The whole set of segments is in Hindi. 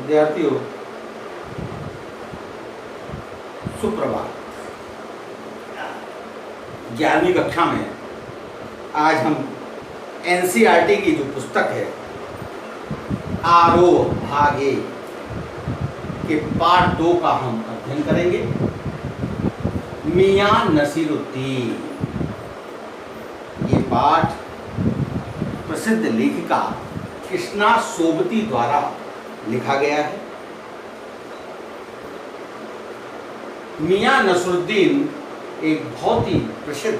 विद्यार्थियों, सुप्रभात। 11वीं कक्षा में आज हम एनसीईआरटी की जो पुस्तक है आरोह भाग 1 के पार्ट 2 का हम अध्ययन करेंगे। मियां नसीरुद्दीन, ये पाठ प्रसिद्ध लेखिका कृष्णा सोबती द्वारा लिखा गया है। मियां नसीरुद्दीन एक बहुत ही प्रसिद्ध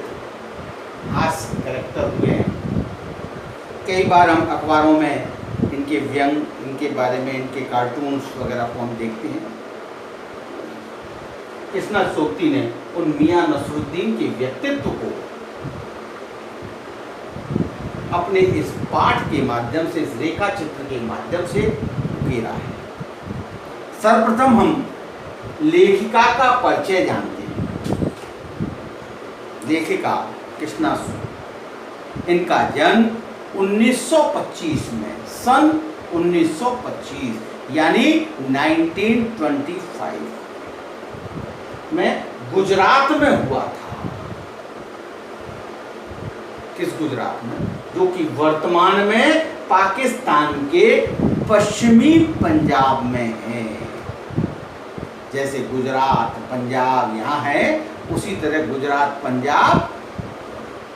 हास्य कैरेक्टर हुए हैं। कई बार हम अखबारों में इनके व्यंग, इनके बारे में, इनके कार्टून्स वगैरह को हम देखते हैं। कृष्णा सोबती ने उन मियां नसीरुद्दीन के व्यक्तित्व को अपने इस पाठ के माध्यम से, इस रेखा चित्र के माध्यम से उकेरा है। सर्वप्रथम हम लेखिका का परिचय जानते हैं। लेखिका कृष्णा सोबती, इनका जन्म 1925 में, सन 1925 यानी 1925 में गुजरात में हुआ था। किस गुजरात में? जो कि वर्तमान में पाकिस्तान के पश्चिमी पंजाब में है। जैसे गुजरात पंजाब यहाँ है, उसी तरह गुजरात पंजाब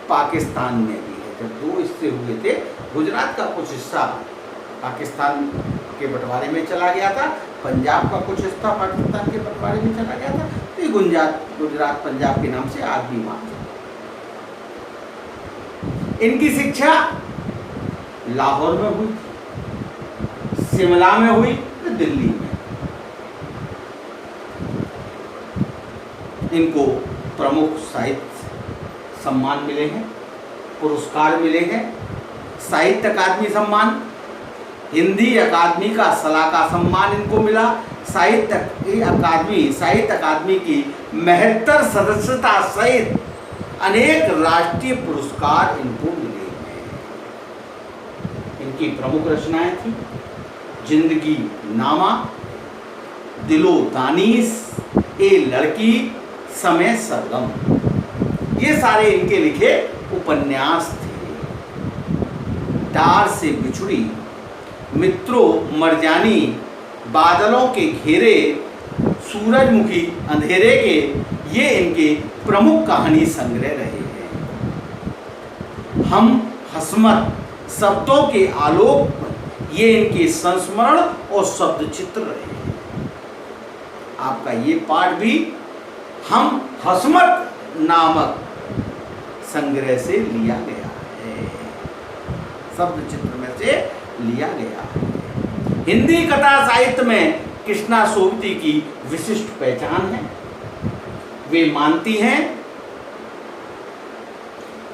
पाकिस्तान में भी है। जब दो हिस्से हुए थे, गुजरात का कुछ हिस्सा पाकिस्तान के बंटवारे में चला गया था, पंजाब का कुछ हिस्सा पाकिस्तान के बंटवारे में चला गया था, तो ये गुजरात पंजाब के नाम से आज भी मानते हैं। इनकी शिक्षा लाहौर में हुई, शिमला में हुई, तो दिल्ली में। इनको प्रमुख साहित्य सम्मान मिले हैं, पुरस्कार मिले हैं। साहित्य अकादमी सम्मान, हिंदी अकादमी का सलाहकार सम्मान इनको मिला। साहित्य अकादमी की 72 सदस्यता सहित अनेक राष्ट्रीय पुरस्कार इनको मिले हैं। इनकी प्रमुख रचनाएं थी जिंदगी नामा, दिलो दानिश, ए लड़की, समय सरगम। ये सारे इनके लिखे उपन्यास थे। डार से बिछुड़ी, मित्रों मरजानी, बादलों के घेरे, सूरजमुखी अंधेरे के, ये इनके प्रमुख कहानी संग्रह रहे हैं। हम हसमत, शब्दों के आलोक, ये इनके संस्मरण और शब्द चित्र रहे हैं। आपका ये पाठ भी हम हसमत नामक संग्रह से लिया गया है, शब्द चित्र में से लिया गया है। हिंदी कथा साहित्य में कृष्णा सोबती की विशिष्ट पहचान है। वे मानती हैं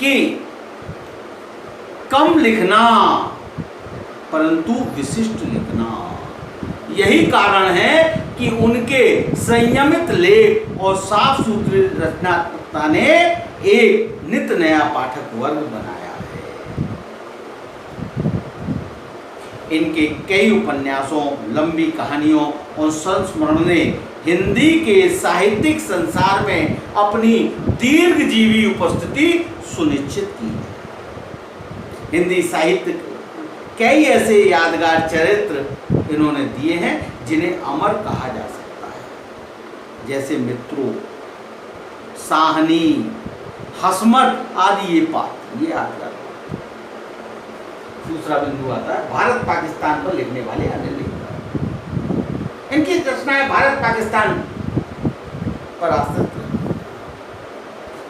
कि कम लिखना परंतु विशिष्ट लिखना, यही कारण है कि उनके संयमित लेख और साफ सुथरी रचनात्मकता ने एक नित नया पाठक वर्ग बनाया है। इनके कई उपन्यासों, लंबी कहानियों और संस्मरण ने हिंदी के साहित्यिक संसार में अपनी दीर्घजीवी उपस्थिति सुनिश्चित की है। हिंदी साहित्य कई ऐसे यादगार चरित्र इन्होंने दिए हैं जिन्हें अमर कहा जा सकता है, जैसे मित्रों, साहनी, हसमत आदि ये पात्र, ये यादगार। दूसरा बिंदु आता है भारत पाकिस्तान पर लिखने वाले अन्य लेखक। इनकी रचनाएं भारत पाकिस्तान पर आश्रित है।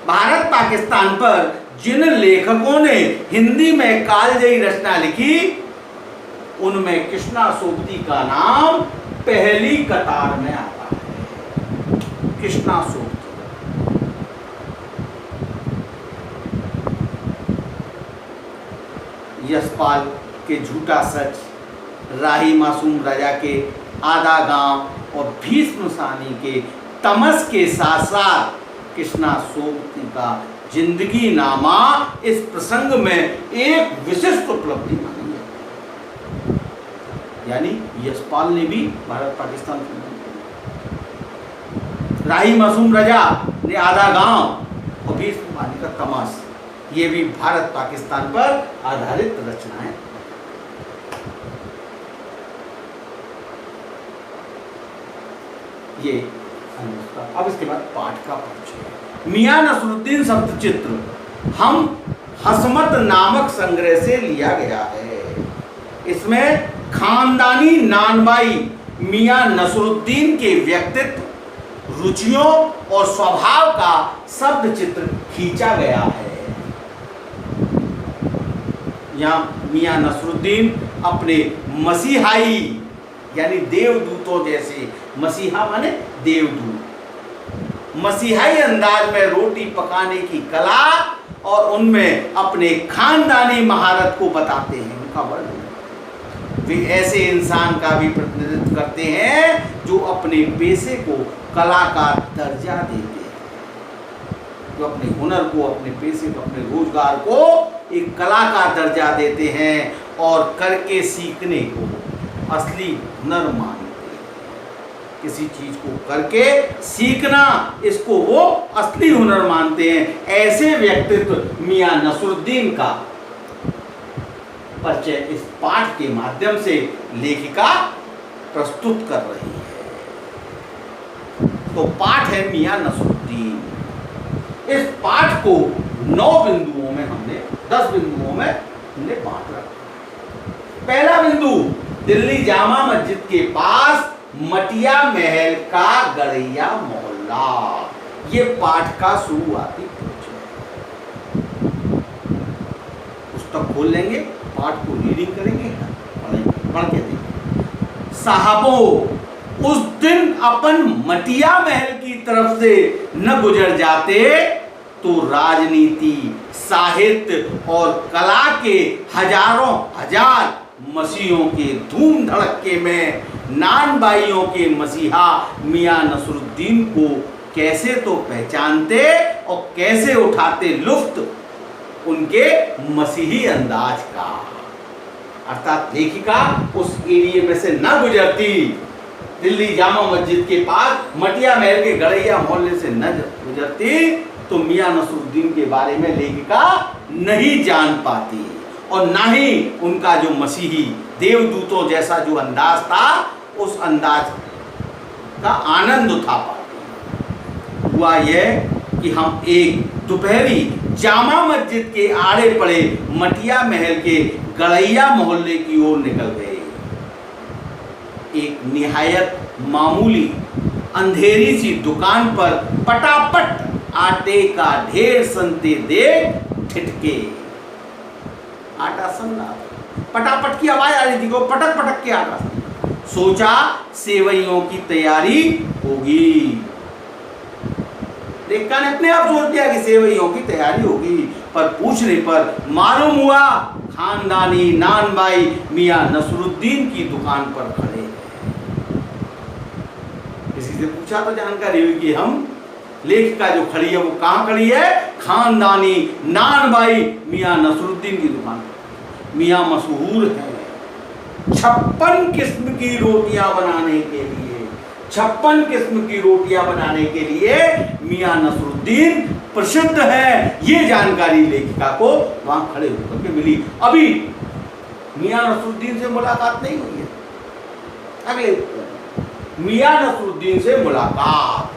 भारत पाकिस्तान पर जिन लेखकों ने हिंदी में कालजयी रचना लिखी, उनमें कृष्णा सोबती का नाम पहली कतार में आता है। कृष्णा सोबती, यशपाल के झूठा सच, राही मासूम राजा के आधा गांव और भीष्म सानी के तमस के साथ साथ कृष्णा सोबती का जिंदगी नामा इस प्रसंग में एक विशिष्ट उपलब्धि मानी है। यानी यशपाल ने भी भारत पाकिस्तान फिल्म, राही मासूम रजा ने आधा गांव और 20 पानी का तमाश, ये भी भारत पाकिस्तान पर आधारित रचनाएं। ये अब इसके बाद पाठ का परिचय। मियां नसरुद्दीन शब्द चित्र हम हसमत नामक संग्रह से लिया गया है। इसमें खानदानी नानबाई मियां नसरुद्दीन के व्यक्तित्व, रुचियों और स्वभाव का शब्द चित्र खींचा गया है। यहाँ मियां नसरुद्दीन अपने मसीहाई यानी देवदूतों जैसे, मसीहा माने देवदूत, मसीहाई अंदाज में रोटी पकाने की कला और उनमें अपने खानदानी महारत को बताते हैं, उनका वर्णन। वे ऐसे इंसान का भी प्रतिनिधित्व करते हैं जो अपने पेशे को कला का दर्जा देते हैं, जो अपने हुनर को, अपने पेशे को, अपने रोजगार को एक कला का दर्जा देते हैं और करके सीखने को असली हुनर मानते हैं। किसी चीज को करके सीखना, इसको वो असली हुनर मानते हैं। ऐसे व्यक्तित्व मियां नसरुद्दीन का परिचय इस पाठ के माध्यम से लेखिका प्रस्तुत कर रही है। तो पाठ है मियां नसरुद्दीन। इस पाठ को 9 बिंदुओं में हमने, 10 बिंदुओं में हमने बांट रखा। पहला बिंदु, दिल्ली जामा मस्जिद के पास मटिया महल का गड़ैया मोहल्ला। ये पाठ का शुरुआती परिचय। पुस्तक खोल लेंगे, पाठ को रीडिंग करेंगे, पढ़ के देखेंगे। साहबों, उस दिन अपन मटिया महल की तरफ से न गुजर जाते तो राजनीति, साहित्य और कला के हजारों हजार मसीहों के धूम धड़के में नानबाइयों के मसीहा मियां नसरुद्दीन को कैसे तो पहचानते और कैसे उठाते लुफ्त उनके मसीही अंदाज का। अर्थात लेखिका उस एरिया में से न गुजरती, दिल्ली जामा मस्जिद के पास मटिया महल के गड़ैया मोहल्ले से न गुजरती तो मियां नसरुद्दीन के बारे में लेखिका नहीं जान पाती और ना ही उनका जो मसीही देवदूतों जैसा जो अंदाज था, उस अंदाज का आनंद उठा पाती। हुआ यह कि हम एक दोपहरी जामा मस्जिद के आड़े पड़े मटिया महल के गड़ैया मोहल्ले की ओर निकल गए। एक निहायत मामूली अंधेरी सी दुकान पर पटापट आटे का ढेर सनते देख ठिठके। आटा सन रहा, पटापट की आवाज आ रही थी, वो पटक पटक के आटा सन। सोचा सेवइयों की तैयारी होगी। लेखिका ने अपने आप सोच दिया कि सेवइयों की तैयारी होगी, पर पूछने पर मालूम हुआ खानदानी नानबाई मियां नसरुद्दीन की दुकान पर खड़े हैं। किसी से पूछा तो जानकारी हुई कि हम लेखिका जो खड़ी है वो कहाँ खड़ी है? खानदानी नानबाई मियां नसरुद्दीन की दुकान पर। मियां मशहूर है 56 किस्म की रोटियां बनाने के लिए, 56 किस्म की रोटियां बनाने के लिए मियां नसरुद्दीन प्रसिद्ध है। ये जानकारी लेखिका को वहां खड़े होकर के मिली। अभी मियां नसरुद्दीन से मुलाकात नहीं हुई है। अगले मियां नसरुद्दीन से मुलाकात,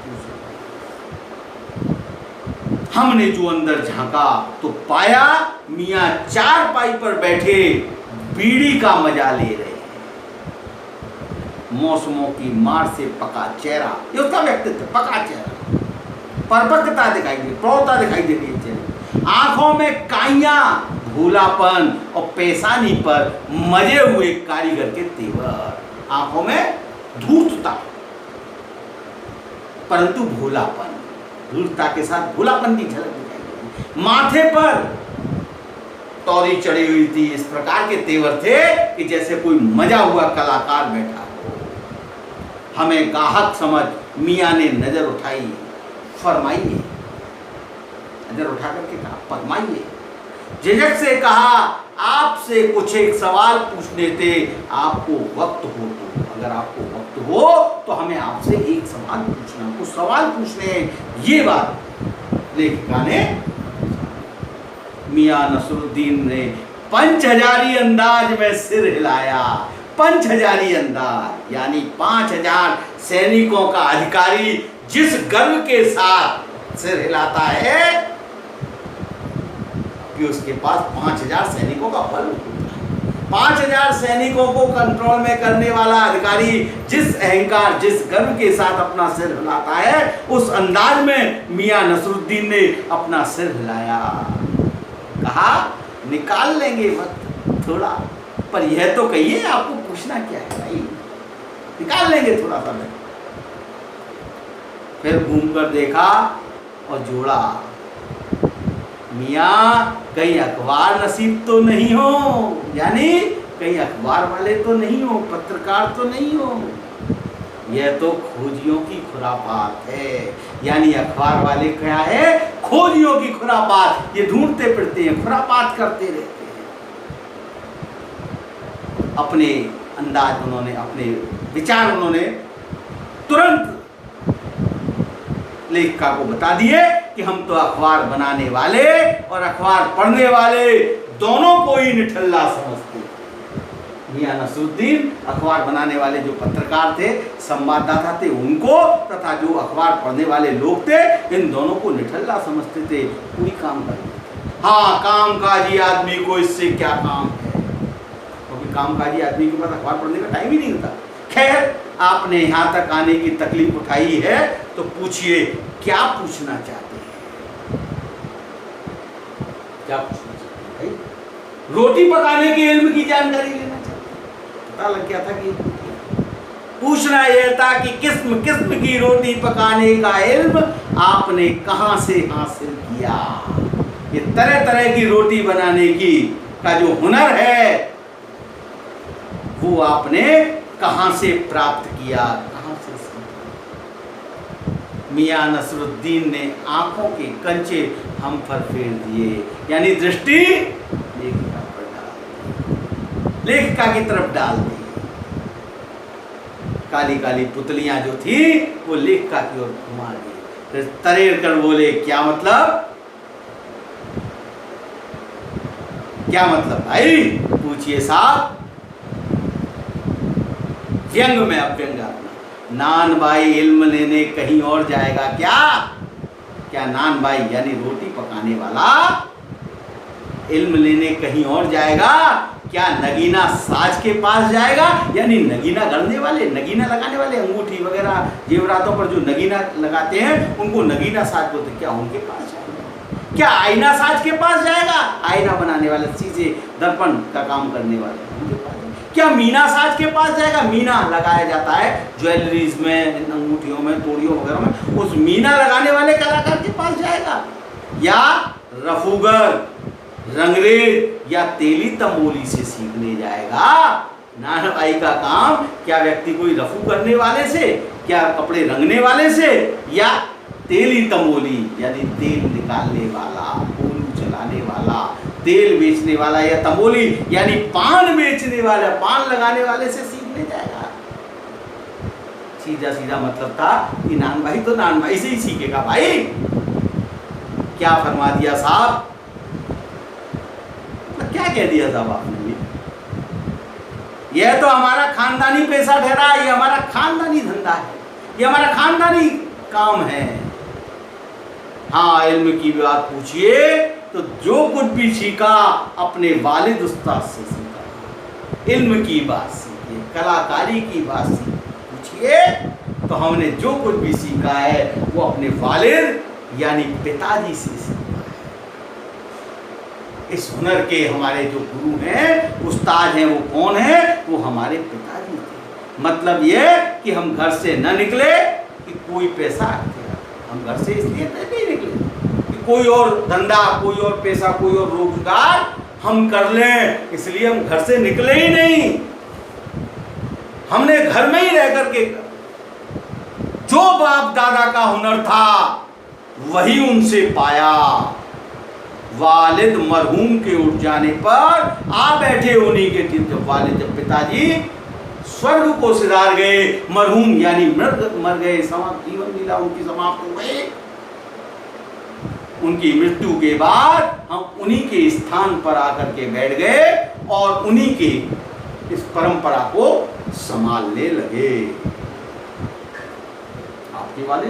हमने जो अंदर झांका तो पाया मियां चारपाई पर बैठे बीड़ी का मजा ले रहे हैं। मौसमों की मार से पका चेहरा, ये उसका व्यक्तित्व, पका चेहरा, परपक्वता दिखाई दे, प्रौढ़ता दिखाई देती है चेहरे। आंखों में काइयां, भूलापन और पेशानी पर मजे हुए कारीगर के तेवर। आंखों में धूर्तता परंतु भूलापन, धूर्तता के साथ भूलापन की झलक दिखाई देती। माथे पर तौरी चढ़ी हुई थी। इस प्रकार के तेवर थे कि जैसे कोई मजा हुआ कलाकार बैठा हो। हमें गाहक समझ मियां ने नजर उठाई। फरमाइए, नजर उठा करके कहा फरमाइए। झिझक से कहा आपसे कुछ एक सवाल पूछने थे, आपको वक्त हो तो, अगर आपको वक्त हो तो हमें आपसे एक सवाल पूछना, कुछ सवाल पूछने हैं। ये बात लेखिका ने, मियां नसरुद्दीन ने पंचहजारी अंदाज में सिर हिलाया। पंचहजारी अंदाज यानी 5000 सैनिकों का अधिकारी जिस गर्व के साथ सिर हिलाता है कि उसके पास 5000 सैनिकों का बल होता है। 5000 सैनिकों को कंट्रोल में करने वाला अधिकारी जिस अहंकार, जिस गर्व के साथ अपना सिर हिलाता है, उस अंदाज में मियां नसरुद्दीन ने अपना सिर हिलाया। कहा निकाल लेंगे वक्त थोड़ा, पर यह तो कहिए आपको पूछना क्या है भाई, निकाल लेंगे थोड़ा समय। फिर घूमकर देखा और जोड़ा, मियां कहीं अखबार नसीब तो नहीं हो, यानी कहीं अखबार वाले तो नहीं हो, पत्रकार तो नहीं हो, यह तो खोजियों की खुरापात है। यानी अखबार वाले क्या है, खोजियों की खुरापात, ये ढूंढते फिरते हैं, खुरापात करते रहते हैं। अपने अंदाज उन्होंने, अपने विचार उन्होंने तुरंत लेखिका को बता दिए कि हम तो अखबार बनाने वाले और अखबार पढ़ने वाले दोनों को ही निठल्ला समझते। मियां नसरुद्दीन अखबार बनाने वाले जो पत्रकार थे, संवाददाता थे, उनको तथा जो अखबार पढ़ने वाले लोग थे, इन दोनों को निठल्ला समझते थे, पूरी काम करते। हाँ, कामकाजी आदमी को इससे क्या काम है, क्योंकि कामकाजी आदमी के पास अखबार पढ़ने का टाइम ही नहीं होता। खैर, आपने यहाँ तक आने की तकलीफ उठाई है तो पूछिए क्या पूछना चाहते हैं, क्या पूछना चाहते हैं भाई? रोटी पकाने के इल्म की जानकारी लेना चाहते हैं? पता लग गया था कि पूछना यह था कि किस्म किस्म की रोटी पकाने का इल्म आपने कहां से हासिल किया। ये तरह तरह की रोटी बनाने की का जो हुनर है वो आपने कहां से प्राप्त किया, कहां से सीखा? मियां नसरुद्दीन ने आंखों के कंचे हम पर फेर दिए, यानी दृष्टि लेखिका पर डाल, लेखिका की तरफ डाल दी। काली काली पुतलियां जो थी वो लेखिका की ओर घुमा दी। फिर तरेर कर बोले, क्या मतलब, क्या मतलब भाई, पूछिए साहब। व्यंग में अव्यंग अपना, नान भाई इल्म लेने कहीं और जाएगा क्या? क्या नान भाई यानी रोटी पकाने वाला इल्म लेने कहीं और जाएगा क्या? नगीना साज के पास जाएगा, यानी नगीना गढ़ने वाले, नगीना लगाने वाले, अंगूठी वगैरह जेवरातों पर जो नगीना लगाते हैं उनको नगीना साज बोलते, क्या उनके पास जाएगा? क्या आईना साज के पास जाएगा? आईना बनाने वाले, शीशे दर्पण का काम करने वाले उनके पास। क्या मीना साज के पास जाएगा? मीना लगाया जाता है ज्वेलरीज में, अंगूठियों में, तोड़ियों वगैरह में, उस मीना लगाने वाले कलाकार के पास जाएगा? या रफूगर, रंगरेज या तेली तमोली से सीखने जाएगा? नान भाई का काम क्या व्यक्ति कोई रफू करने वाले से, क्या कपड़े रंगने वाले से, या तेली तमोली यानी तेल निकालने वाला, कोलू चलाने वाला, तेल बेचने वाला, या तमोली यानी पान बेचने वाला, पान लगाने वाले से सीखने जाएगा? सीधा सीधा मतलब था कि नान भाई तो नान भाई से ही सीखेगा भाई। क्या फरमा दिया साहब, क्या कह दिया साहब आपने? यह तो हमारा खानदानी पेशा ठहरा, ये हमारा खानदानी धंधा है, ये हमारा खानदानी काम है। हाँ, इल्म की बात पूछिए तो जो कुछ भी सीखा अपने वालिद उस्ताद से सीखा। इल्म की बात सीखिए, कलाकारी की बात पूछिए तो हमने जो कुछ भी सीखा है वो अपने वालिद यानी पिताजी से सीखा है। इस हुनर के हमारे जो गुरु हैं, उस्ताद हैं, वो कौन है? वो हमारे पिताजी थे। मतलब ये कि हम घर से न निकले कि कोई पैसा, हम घर से इसलिए नहीं निकले कि कोई और धंधा, कोई और पैसा, कोई और रोजगार हम कर लें, इसलिए हम घर से निकले ही नहीं। हमने घर में ही रह करके जो बाप दादा का हुनर था वही उनसे पाया, वालिद मरहूम के उठ जाने पर आ बैठे उन्हीं के तीर। जब पिताजी स्वर्ग को सिधार गए, मरहूम यानी मर गए, समाप्त, जीवन लीला उनकी समाप्त हो गई, उनकी मृत्यु के बाद हम उन्हीं के स्थान पर आकर के बैठ गए और उन्हीं के इस परंपरा को संभालने लगे। आपके वाले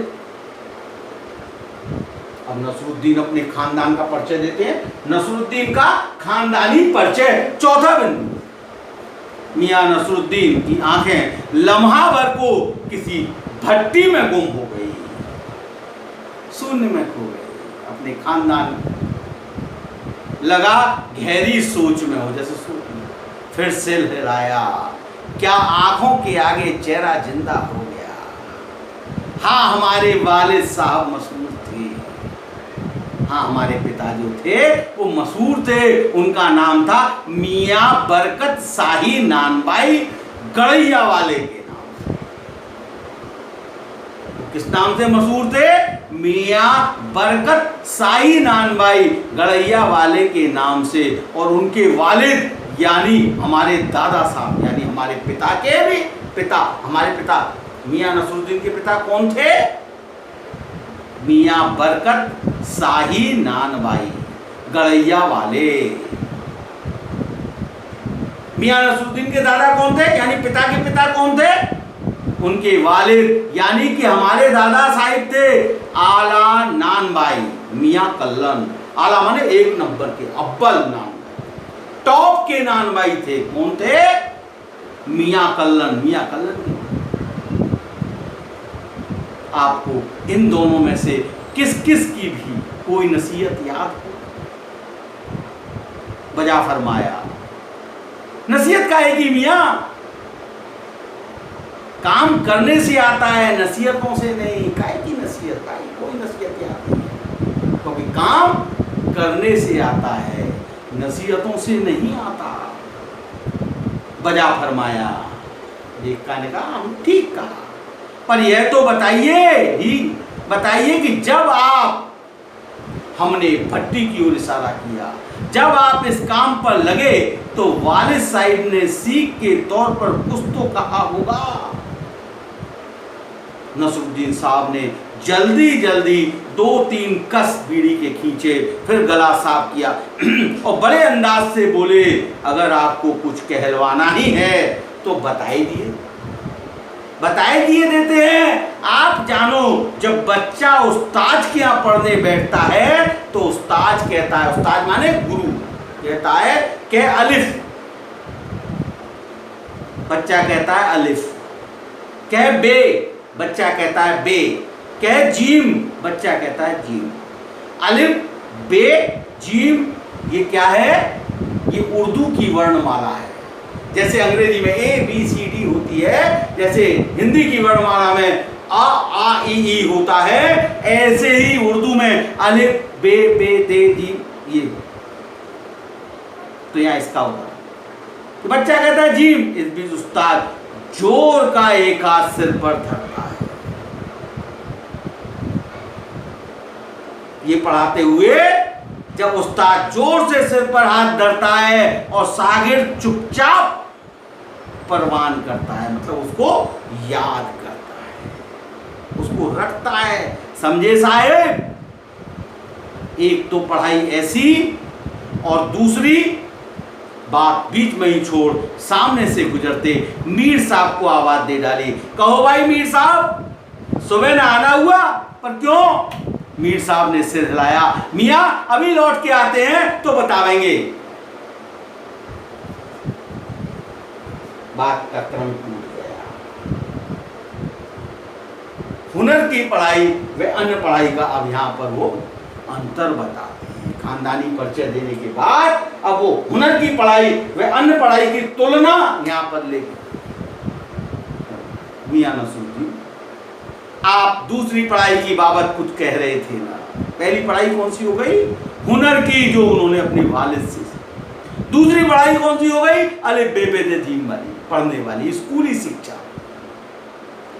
अब नसरुद्दीन अपने खानदान का परिचय देते हैं। नसरुद्दीन का खानदानी परिचय, चौथा बिंदु। मियां नसरुद्दीन की आंखें लम्हा भर को किसी भट्टी में गुम हो गई, शून्य में खो गई। अपने खानदान लगा गहरी सोच में हो, जैसे फिर से लहराया, क्या आंखों के आगे चेहरा जिंदा हो गया। हाँ, हमारे वालिद साहब मशहूर थे। हाँ, हमारे पिता जो थे वो मशहूर थे। उनका नाम था मियां बरकत शाही नानबाई, गड़ैया वाले के नाम से। किस नाम से मशहूर थे? मियां बरकत शाही नानबाई, गड़ैया वाले के नाम से। और उनके वालिद यानी हमारे दादा साहब, यानी हमारे पिता के भी पिता, हमारे पिता मियां नसरुद्दीन के पिता कौन थे? मियां बरकत शाही नानबाई, गड़ैया वाले। मियां नसरुद्दीन के दादा कौन थे, यानी पिता के पिता कौन थे? उनके वालिद यानी कि हमारे दादा साहिब थे आला नानबाई मियां कल्लन। आला माने एक नंबर के, अव्वल नानबाई, टॉप के नानबाई थे। कौन थे? मियां कल्लन। मियां कल्लन। आपको इन दोनों में से किस किस की भी कोई नसीहत याद हो? बजा फरमाया। नसीहत काहे की मियां? काम करने से आता है, नसीहतों से नहीं। काहे की नसीहत? काहे कोई नसीहत याद नहीं, क्योंकि काम करने से आता है, नसीहतों से नहीं आता। बजा फरमाया। देखा ने कहा हम ठीक कहा, पर यह तो बताइए कि जब आप, हमने भट्टी की ओर इशारा किया, जब आप इस काम पर लगे तो वालिद साहिब ने सीख के तौर पर कुछ तो कहा होगा। नसरुद्दीन साहब ने जल्दी जल्दी 2-3 कस बीड़ी के खींचे, फिर गला साफ किया और बड़े अंदाज से बोले, अगर आपको कुछ कहलवाना ही है तो बताई दिए देते हैं। आप जानो, जब बच्चा उस्ताद के यहाँ पढ़ने बैठता है तो उस्ताद कहता है, उस्ताद माने गुरु, कहता है कि अलिफ, बच्चा कहता है अलिफ। कह बे, बच्चा कहता है बे। कह जीम, बच्चा कहता है जीम। अलिफ, बे, जीम, ये क्या है? ये उर्दू की वर्णमाला है। जैसे अंग्रेजी में ABCD होती है, जैसे हिंदी की वर्णमाला में आ ई ई होता है, ऐसे ही उर्दू में अलिफ, बे, ते, जीम, ये। तो यहां इसका होता है तो बच्चा कहता है जीम, इस बीच उस्ताद जोर का एक हाथ सिर पर धरता है। ये पढ़ाते हुए जब उस्ताद जोर से सिर पर हाथ धरता है और शागिर्द चुपचाप परवान करता है, मतलब उसको याद करता है, उसको रटता है। समझे साहेब? एक तो पढ़ाई ऐसी, और दूसरी बात बीच में ही छोड़ सामने से गुजरते मीर साहब को आवाज दे डाली, कहो भाई मीर साहब, सुबह नहाना हुआ? पर क्यों? मीर साहब ने सिर हिलाया, मियां अभी लौट के आते हैं तो बतावेंगे। बात का क्रम टूट गया। हुनर की पढ़ाई व अन्य पढ़ाई का अब यहां पर वो अंतर बताते हैं। खानदानी परिचय देने के बाद अब वो हुनर की पढ़ाई व अन्य पढ़ाई की तुलना यहां पर ले। मियां नसरुद्दीन, आप दूसरी पढ़ाई की बाबत कुछ कह रहे थे ना? पहली पढ़ाई कौन सी हो गई? हुनर की, जो उन्होंने अपने वालिद से। दूसरी पढ़ाई कौन सी हो गई? अलिफ बे ते जीम वाली, पढ़ने वाली स्कूली शिक्षा।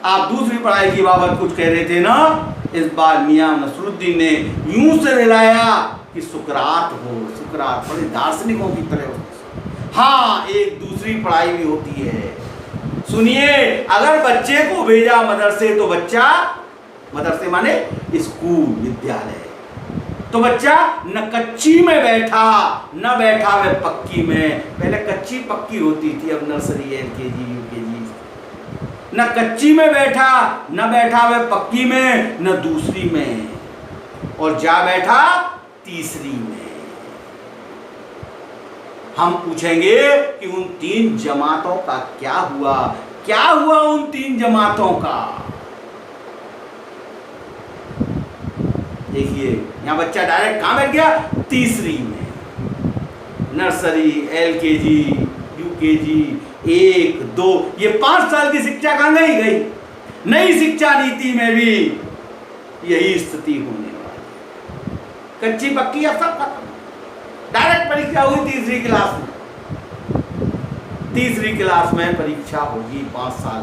आप दूसरी पढ़ाई की बाबत कुछ कह रहे थे ना? इस बार मियां नसरुद्दीन ने यूं से हिलाया कि सुकरात हो, सुकरात बड़े दार्शनिकों की तरह हो। हाँ, एक दूसरी पढ़ाई भी होती है। सुनिए, अगर बच्चे को भेजा मदरसे तो बच्चा, मदरसे माने स्कूल, विद्यालय, तो बच्चा न कच्ची में बैठा न बैठा वह पक्की में। पहले कच्ची पक्की होती थी, अब नर्सरी, LKG, UKG। न कच्ची में बैठा न बैठा वह पक्की में, न दूसरी में, और जा बैठा तीसरी में। हम पूछेंगे कि उन 3 जमातों का क्या हुआ, क्या हुआ उन 3 जमातों का। देखिए, यहां बच्चा डायरेक्ट कहां बैठ गया, तीसरी में। नर्सरी, LKG, UKG, 1, 2, ये 5 साल की शिक्षा कहां गई। नई शिक्षा नीति में भी यही स्थिति होने वाली। कच्ची पक्की अब सब खत्म। डायरेक्ट परीक्षा हुई तीसरी क्लास में। तीसरी क्लास में परीक्षा होगी 5 साल,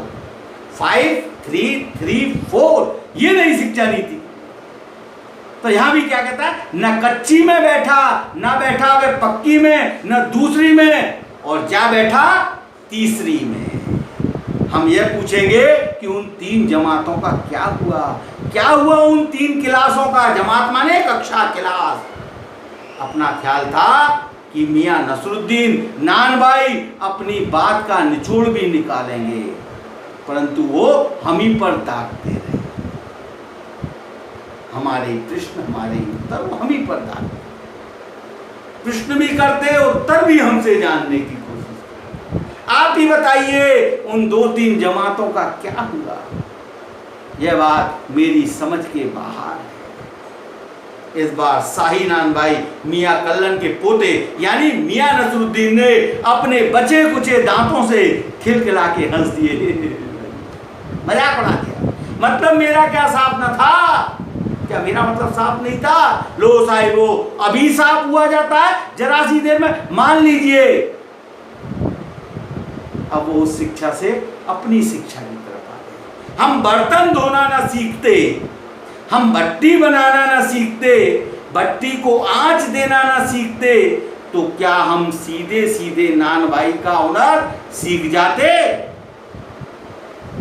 5, 3, 3, 4, ये नई शिक्षा नीति। तो यहां भी क्या कहता है, न कच्ची में बैठा न बैठा वे पक्की में, न दूसरी में, और जा बैठा तीसरी में। हम यह पूछेंगे कि उन 3 जमातों का क्या हुआ, क्या हुआ उन 3 क्लासों का। जमात माने कक्षा, क्लास। अपना ख्याल था कि मियां नसरुद्दीन नानभाई अपनी बात का निचोड़ भी निकालेंगे, परंतु वो हम ही पर दागते रहे। हमारे प्रश्न, हमारे उत्तर वो हम ही पर दागते, प्रश्न भी करते, उत्तर भी हमसे जानने की कोशिश करते। आप ही बताइए उन 2-3 जमातों का क्या हुआ। यह बात मेरी समझ के बाहर है। इस बार शाही नानभाई मियां कल्लन के पोते यानी मियां नसरुद्दीन ने अपने बचे कुचे दांतों से खिलखिला के हंस दिए, मजाक उड़ा दिया। मतलब मेरा क्या साफ न था क्या? मेरा मतलब साफ नहीं था। लो साहिबो, अभी साफ हुआ जाता है, जरा सी देर में मान लीजिए। अब वो उस शिक्षा से अपनी शिक्षा की तरफ आ गए। हम बर्तन धोना ना सीखते, हम भट्टी बनाना ना सीखते, भट्टी को आंच देना ना सीखते, तो क्या हम सीधे सीधे नानभाई का हुनर सीख जाते?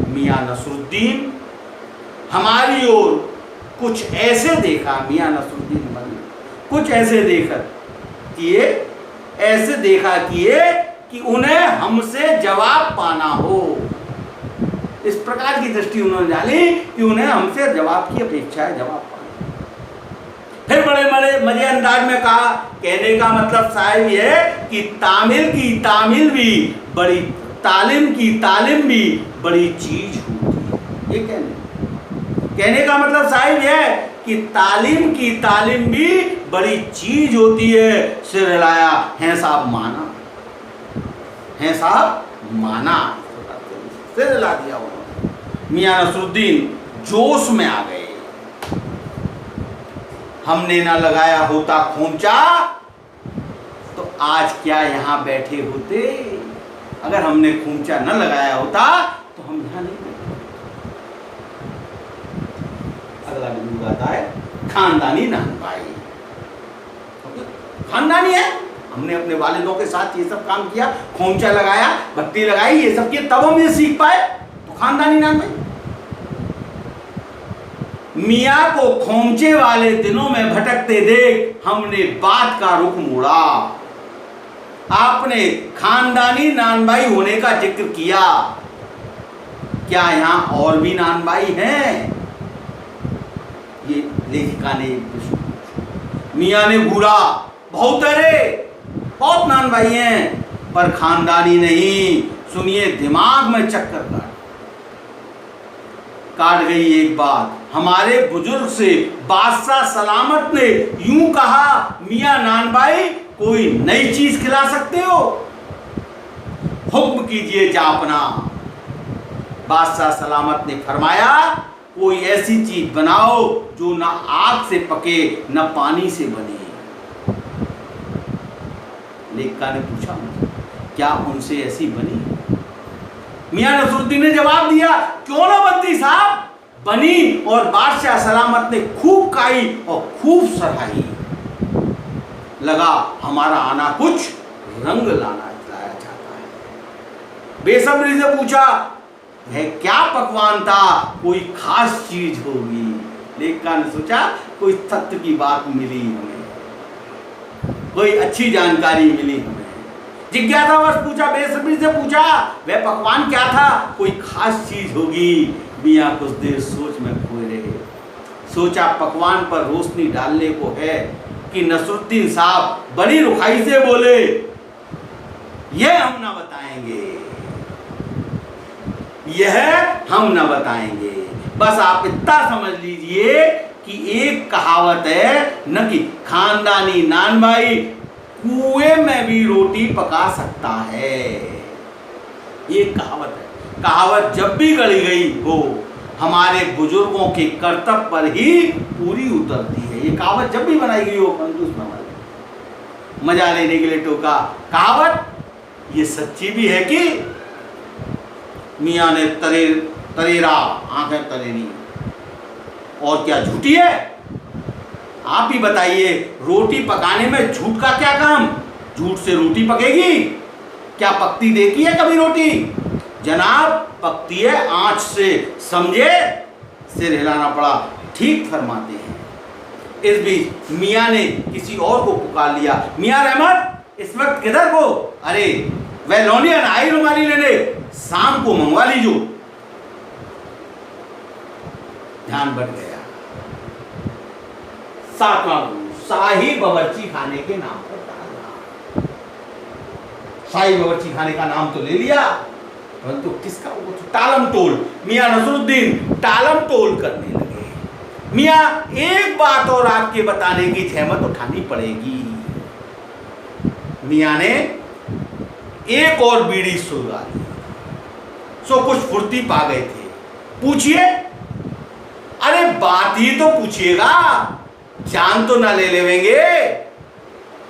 मियां नसरुद्दीन हमारी ओर कुछ ऐसे देखा, मियां नसरुद्दीन बने कुछ ऐसे देखा किए, ऐसे देखा किए कि उन्हें हमसे जवाब पाना हो। इस प्रकार की दृष्टि उन्होंने डाली कि उन्हें हमसे जवाब की अपेक्षा है, जवाब पाना। फिर बड़े बड़े मजे अंदाज में कहा, कहने का मतलब साहब ये है कि तामिल की तामिल भी बड़ी, तालिम की तालिम भी बड़ी चीज होती है। ये कहने का मतलब साहब ये है कि तालीम की तालिम भी बड़ी चीज होती है। सिर हिलाया, हैं साहब माना, हैं साहब माना, सिर हिला दिया उन्होंने। मियां नसरुद्दीन जोश में आ गए। हमने ना लगाया होता खोंचा तो आज क्या यहां बैठे होते? अगर हमने खोंचा न लगाया होता तो हम यहां नहीं बैठे। अगला बिंदु आता है खानदानी नानभाई। खानदानी है, हमने अपने वालिदों के साथ ये सब काम किया, खोंचा लगाया, भट्टी लगाई, ये सब किया, तब हम ये सीख पाए, तो खानदानी नानभाई। मियां को खोंचे वाले दिनों में भटकते देख हमने बात का रुख मोड़ा। आपने खानदानी नानभाई होने का जिक्र किया, क्या यहां और भी नानभाई हैं? ये लेखिका ने प्रश्न पूछा। मियां ने घूरा, बहुत अरे बहुत नानभाई हैं, पर खानदानी नहीं। सुनिए, दिमाग में चक्कर काट गई एक बात। हमारे बुजुर्ग से बादशाह सलामत ने यूं कहा, मियां नानभाई कोई नई चीज खिला सकते हो? हुक्म कीजिए जापना। बादशाह सलामत ने फरमाया, कोई ऐसी चीज बनाओ जो ना आग से पके न पानी से बने। लेखिका ने पूछा, क्या उनसे ऐसी बनी? मियां नसरुद्दीन ने जवाब दिया, क्यों ना बनती साहब, बनी। और बादशाह सलामत ने खूब खाई और खूब सराही। लगा हमारा आना कुछ रंग लाया चाहता है। बेसब्री से पूछा वह क्या पकवान था, कोई खास चीज होगी। लेखिका ने सोचा कोई सत्य की बात मिली हमें, कोई अच्छी जानकारी मिली हमें। जिज्ञासावश पूछा, बेसब्री से पूछा वह पकवान क्या था, कोई खास चीज होगी। मियाँ कुछ देर सोच में खोए रहे। सोचा पकवान पर रोशनी डालने को है कि नसरुद्दीन साहब बड़ी रुखाई से बोले, यह हम ना बताएंगे, यह हम ना बताएंगे। बस आप इतना समझ लीजिए कि एक कहावत है न कि खानदानी नान भाई कुएं में भी रोटी पका सकता है। ये कहावत है। कहावत जब भी गढ़ी गई हो हमारे बुजुर्गों के कर्तव्य पर ही पूरी उतरती है। ये कहावत जब भी बनाई गई हो, कंजूस न बने, मजा लेने के लिए टोका। कहावत ये सच्ची भी है कि मियाँ ने तरेरा आंखें तरेरी, और क्या झूठी है? आप ही बताइए, रोटी पकाने में झूठ का क्या काम? झूठ से रोटी पकेगी? क्या पकती देखी है कभी रोटी? जनाब पकती है आंच से, समझे? सिर हिलाना पड़ा। ठीक फरमाते हैं। इस बीच मियाँ ने किसी और को पुकार लिया, मियाँ रहमत इस वक्त किधर को? अरे वह लौंडिया आई रुमाली लेने, शाम को मंगवा लीजो। ध्यान बढ़ गया। सातवां शाही बावर्ची खाने के नाम पर डाला। शाही बावर्ची खाने का नाम तो ले लिया, परंतु किसका? वो तो टालम टोल। मियाँ नसरुद्दीन टालम टोल करने लगे। मियाँ एक बात और आपके बताने की जहमत उठानी पड़ेगी। मियाँ ने एक और बीड़ी सुलगा ली, सो कुछ फुर्ती पा गए थे। पूछिए। अरे बात ही तो पूछिएगा, जान तो ना ले लेवेंगे।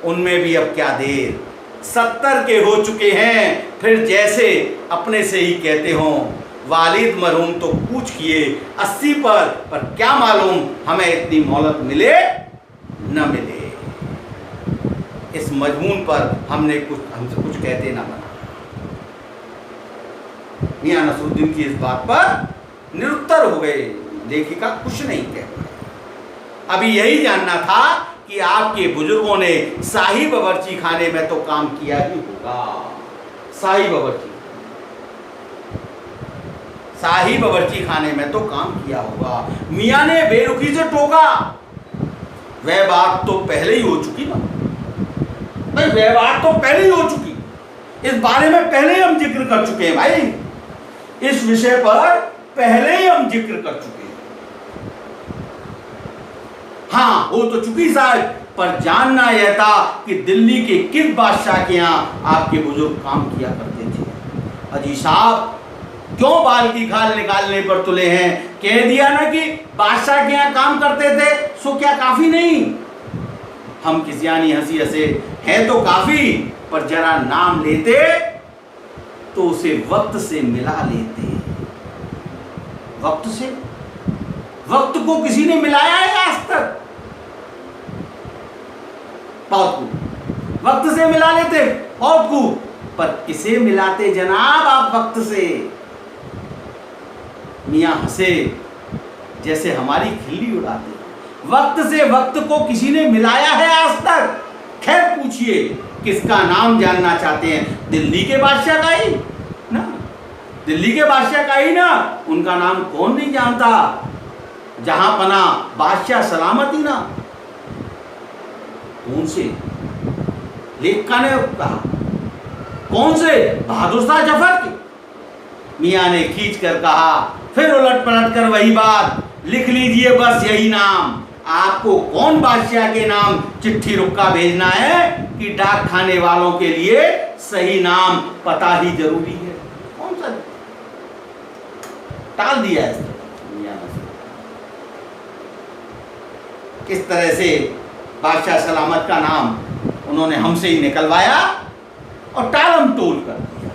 उनमें भी अब क्या देर, 70 के हो चुके हैं। फिर जैसे अपने से ही कहते हो, वालिद मरहूम तो पूछ किए 80 पर क्या मालूम हमें इतनी मोहलत मिले न मिले। इस मजमून पर हमसे कुछ कहते ना बना। मियाँ नसरुद्दीन की इस बात पर निरुत्तर हो गए। लेखिका कुछ नहीं कह पाई। अभी यही जानना था कि आपके बुजुर्गों ने शाही बावर्ची खाने में तो काम किया ही होगा। शाही बावर्ची खाने में तो काम किया होगा। मियाँ ने बेरुखी से टोका, वह बात तो पहले ही हो चुकी ना भाई, वह बात तो पहले ही हो चुकी। इस बारे में पहले ही हम जिक्र कर चुके हैं भाई, इस विषय पर पहले ही हम जिक्र कर चुके हैं। हाँ हो तो चुकी साहब, पर जानना यह था कि दिल्ली के किस बादशाह के यहाँ आपके बुजुर्ग काम किया करते थे। अजी साहब क्यों बाल की खाल निकालने पर तुले हैं? कह दिया ना कि बादशाह के यहाँ काम करते थे, सो क्या काफी नहीं? हम किसियानी हंसी हंसे, है तो काफी, पर जरा नाम लेते तो उसे वक्त से मिला लेते। वक्त से? वक्त को किसी ने मिलाया है आज तक? बहुत खूब, वक्त से मिला लेते, बहुत खूब, पर किसे मिलाते जनाब आप वक्त से? मियाँ हंसे जैसे हमारी खिल्ली उड़ाते। वक्त से वक्त को किसी ने मिलाया है आज तक? खैर पूछिए, किसका नाम जानना चाहते हैं? दिल्ली के बादशाह का ही ना, दिल्ली के बादशाह का ही ना। उनका नाम कौन नहीं जानता? जहां पना बादशाह सलामती ना। कौन से? लेखिका ने कहा, कौन से? बहादुर शाह जफर के। मियाँ ने खींच कर कहा, फिर उलट पलट कर वही बात, लिख लीजिए बस यही नाम। आपको कौन बादशाह के नाम चिट्ठी रुक्का भेजना है कि डाक खाने वालों के लिए सही नाम पता ही जरूरी है? कौन सा? टाल दिया है मियाँ ने। किस तरह से बादशाह सलामत का नाम उन्होंने हमसे ही निकलवाया और टालम टोल कर दिया।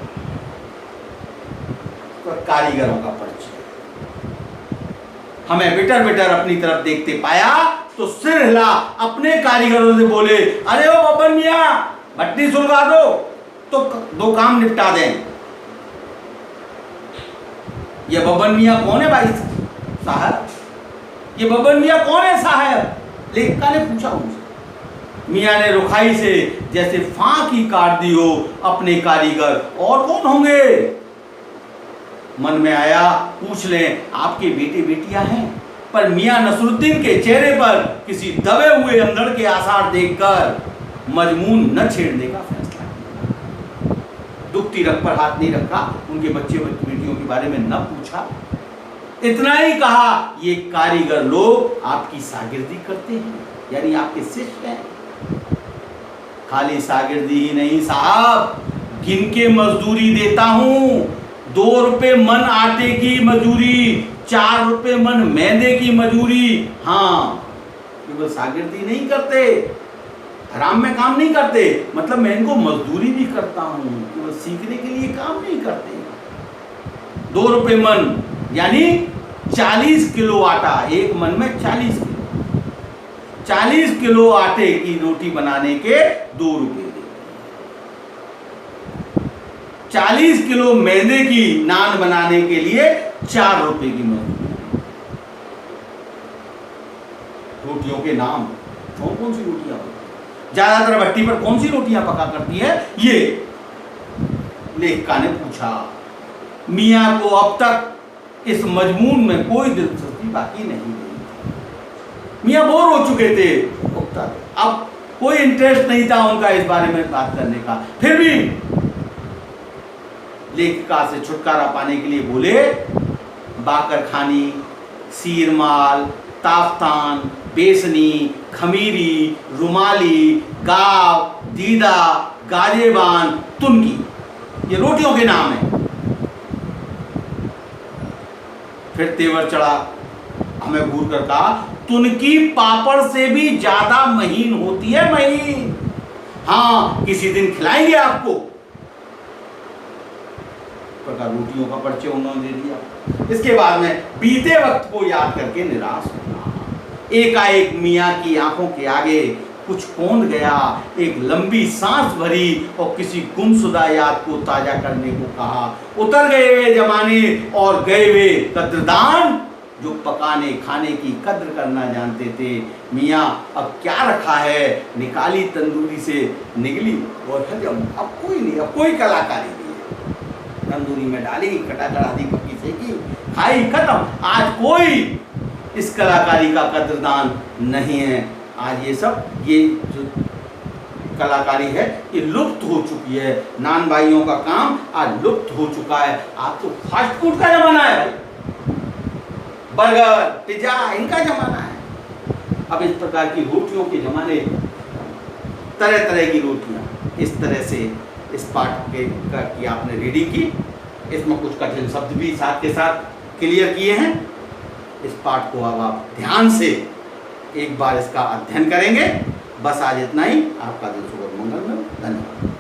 तो कारीगरों का परिचय हमें बिटर बिटर अपनी तरफ देखते पाया तो सिर हिला अपने कारीगरों से बोले, अरे ओ बब्बन मियाँ, भट्टी सुलगा दो तो दो काम निपटा दें। ये बब्बन मियाँ कौन है भाई साहब? ये बब्बन मियाँ कौन है साहब? लेखिका ने पूछा उनसे। मियाँ ने रुखाई से जैसे फांकी काट दी हो अपने कारीगर, और कौन होंगे? मन में आया पूछ लें आपके बेटे बेटियां हैं, पर मियाँ नसरुद्दीन के चेहरे पर किसी दबे हुए अंधड़ के आसार देखकर मजमून न छेड़ने का फैसला किया। दुखती रग पर हाथ नहीं रखा, उनके बच्चे बेटियों के बारे में न पूछा, इतना ही कहा, ये कारीगर लोग आपकी शागिर्दी करते हैं, यानी आपके शिष्य हैं। खाली शागिर्दी ही नहीं साहब, गिन के मजदूरी देता हूं। 2 रुपए मन आटे की मजदूरी, 4 रुपए मन मैदे की मजदूरी। हाँ, केवल शागिर्दी नहीं करते, हराम में काम नहीं करते, मतलब मैं इनको मजदूरी भी करता हूं, केवल सीखने के लिए काम नहीं करते। 2 रुपए मन यानी 40 किलो आटा, एक मन में 40 किलो, 40 किलो आटे की रोटी बनाने के 2 रुपए, 40 किलो मैदे की नान बनाने के लिए 4 रुपए की मजदूरी। रोटियों के नाम, कौन कौन सी रोटियां होती, ज्यादातर भट्टी पर कौन सी रोटियां पका करती है, ये लेखिका ने पूछा। मियाँ को अब तक इस मजमून में कोई दिलचस्पी बाकी नहीं रही। मियाँ बोर हो चुके थे, अब कोई इंटरेस्ट नहीं था उनका इस बारे में बात करने का। फिर भी लेखिका से छुटकारा पाने के लिए बोले, बाकर खानी, सीरमाल, ताफ्तान, बेसनी, खमीरी, रुमाली, गाव, दीदा, गाजेबान, तुनकी, ये रोटियों के नाम हैं। फिर तेवर चढ़ा, हमें घूर कर कहा, तुनकी पापड़ से भी ज्यादा महीन होती है, महीन। हाँ, किसी दिन खिलाएंगे आपको। प्रकार रोटियों का परिचय उन्होंने दे दिया। इसके बाद में बीते वक्त को याद करके निराश होना। एकाएक मियाँ की आंखों के आगे कुछ कौंध गया, एक लंबी सांस भरी और किसी गुमशुदा याद को ताजा करने को कहा। उतर गए वे जमाने और गए वे कद्रदान, जो पकाने खाने की कद्र करना जानते थे। मियाँ अब क्या रखा है, निकाली तंदूरी से निकली और हजम, अब कोई नहीं, अब कोई कलाकारी नहीं है। तंदूरी में डाली, कटा दी, पक्की सेकी, खाई, खत्म। आज कोई इस कलाकारी का कद्रदान नहीं है। आज ये सब, ये जो कलाकारी है ये लुप्त हो चुकी है। नान भाइयों का काम आज लुप्त हो चुका है। आज तो फास्ट फूड का जमाना है, बर्गर, पिज्जा, इनका जमाना है। अब इस प्रकार की रोटियों के जमाने, तरह तरह की रोटियां, इस तरह से इस पाठ की आपने रीडिंग की। इसमें कुछ कठिन शब्द भी साथ के साथ क्लियर किए हैं। इस पाठ को अब आप ध्यान से एक बार इसका अध्ययन करेंगे। बस आज इतना ही। आपका दिन शुभ मंगल में। धन्यवाद।